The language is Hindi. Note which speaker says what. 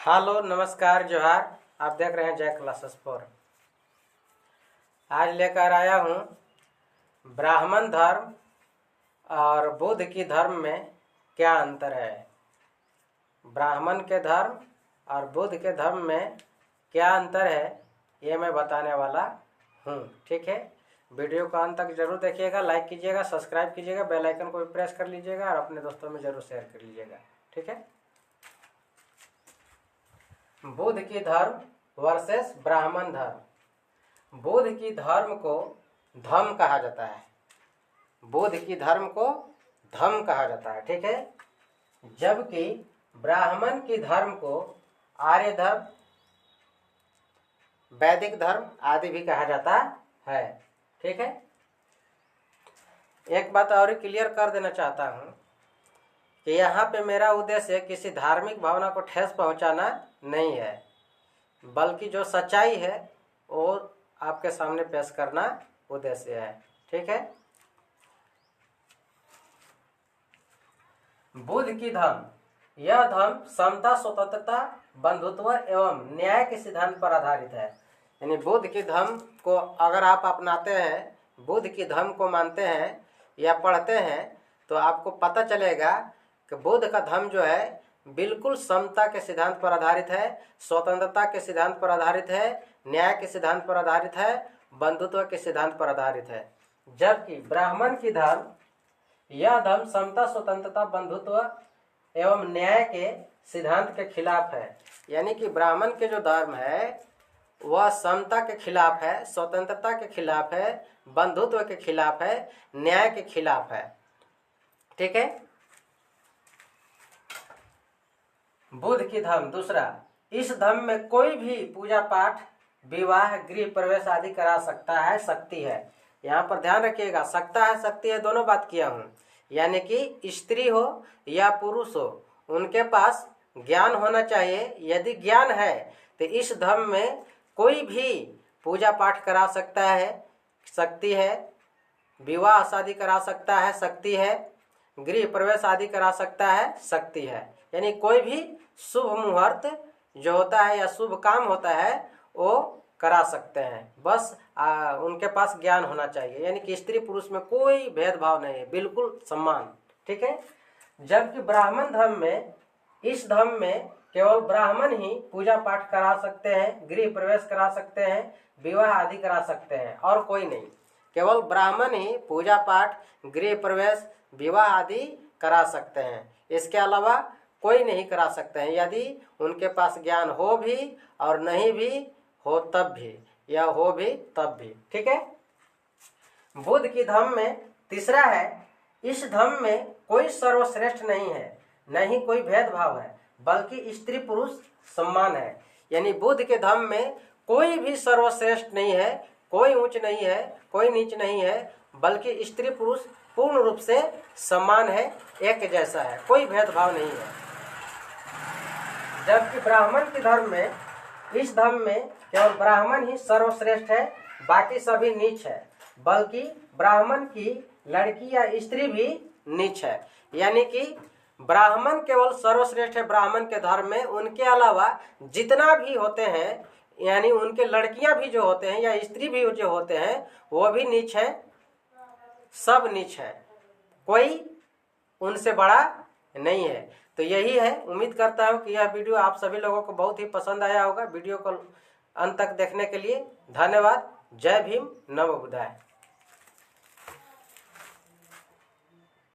Speaker 1: हेलो नमस्कार जोहार। आप देख रहे हैं जय क्लासेस 4। आज लेकर आया हूँ ब्राह्मण धर्म और बुद्ध की धर्म में क्या अंतर है। ब्राह्मण के धर्म और बुद्ध के धर्म में क्या अंतर है ये मैं बताने वाला हूँ। ठीक है, वीडियो को अंत तक जरूर देखिएगा, लाइक कीजिएगा, सब्सक्राइब कीजिएगा, बेल आइकन को भी प्रेस कर लीजिएगा और अपने दोस्तों में जरूर शेयर कर लीजिएगा। ठीक है, बुद्ध की धर्म वर्सेस ब्राह्मण धर्म। बुद्ध की धर्म को धम्म कहा जाता है। बुद्ध की धर्म को धम्म कहा जाता है। ठीक है, जबकि ब्राह्मण की धर्म को आर्य धर्म, वैदिक धर्म आदि भी कहा जाता है। ठीक है, एक बात और क्लियर कर देना चाहता हूँ कि यहाँ पे मेरा उद्देश्य किसी धार्मिक भावना को ठेस पहुँचाना नहीं है, बल्कि जो सच्चाई है वो आपके सामने पेश करना उद्देश्य है। ठीक है, बुद्ध की धर्म, यह धर्म समता, स्वतंत्रता, बंधुत्व एवं न्याय के सिद्धांत पर आधारित है। यानी बुद्ध की धर्म को अगर आप अपनाते हैं, बुद्ध की धर्म को मानते हैं या पढ़ते हैं, तो आपको पता चलेगा कि बुद्ध का धर्म जो है बिल्कुल समता के सिद्धांत पर आधारित है, स्वतंत्रता के सिद्धांत पर आधारित है, न्याय के सिद्धांत पर आधारित है, बंधुत्व के सिद्धांत पर आधारित है। जबकि ब्राह्मण की धर्म, यह धर्म समता, स्वतंत्रता, बंधुत्व एवं न्याय के सिद्धांत के खिलाफ है। यानी कि ब्राह्मण के जो धर्म है वह समता के खिलाफ है, स्वतंत्रता के खिलाफ है, बंधुत्व के खिलाफ है, न्याय के खिलाफ है। ठीक है, बुद्ध की धर्म दूसरा, इस धर्म में कोई भी पूजा पाठ, विवाह, गृह प्रवेश आदि करा सकता है, शक्ति है। यहाँ पर ध्यान रखिएगा, सकता है, शक्ति है, दोनों बात किया हूँ। यानी कि स्त्री हो या पुरुष हो, उनके पास ज्ञान होना चाहिए। यदि ज्ञान है तो इस धर्म में कोई भी पूजा पाठ करा सकता है, शक्ति है, विवाह शादी करा सकता है, शक्ति है, गृह प्रवेश आदि करा सकता है, शक्ति है। यानी कोई भी शुभ मुहूर्त जो होता है या शुभ काम होता है वो करा सकते हैं, बस उनके पास ज्ञान होना चाहिए। यानी कि स्त्री पुरुष में कोई भेदभाव नहीं है, बिल्कुल सम्मान। ठीक है, जबकि ब्राह्मण धर्म में, इस धर्म में केवल ब्राह्मण ही पूजा पाठ करा सकते हैं, गृह प्रवेश करा सकते हैं, विवाह आदि करा सकते हैं, और कोई नहीं। केवल ब्राह्मण ही पूजा पाठ, गृह प्रवेश, विवाह आदि करा सकते हैं। इसके अलावा कोई नहीं करा सकते हैं, यदि उनके पास ज्ञान हो भी और नहीं भी हो तब भी, या हो भी तब भी। ठीक है, बुद्ध की धर्म में तीसरा है, इस धर्म में कोई सर्वश्रेष्ठ नहीं है, न ही कोई भेदभाव है, बल्कि स्त्री पुरुष सम्मान है। यानी बुद्ध के धर्म में कोई भी सर्वश्रेष्ठ नहीं है, कोई ऊंच नहीं है, कोई नीच नहीं है, बल्कि स्त्री पुरुष पूर्ण रूप से समान है, एक जैसा है, कोई भेदभाव नहीं है। जबकि ब्राह्मण के धर्म में, इस धर्म में केवल ब्राह्मण ही सर्वश्रेष्ठ है, बाकी सभी नीच है, बल्कि ब्राह्मण की लड़की या स्त्री भी नीच है। यानी कि ब्राह्मण केवल सर्वश्रेष्ठ है ब्राह्मण के धर्म में, उनके अलावा जितना भी होते हैं, यानी उनके लड़कियां भी जो होते हैं या स्त्री भी जो होते हैं वो भी नीच है, सब नीच है, कोई उनसे बड़ा नहीं है। तो यही है, उम्मीद करता हूँ कि यह वीडियो आप सभी लोगों को बहुत ही पसंद आया होगा। वीडियो को अंत तक देखने के लिए धन्यवाद। जय भीम, नमो बुद्धाय।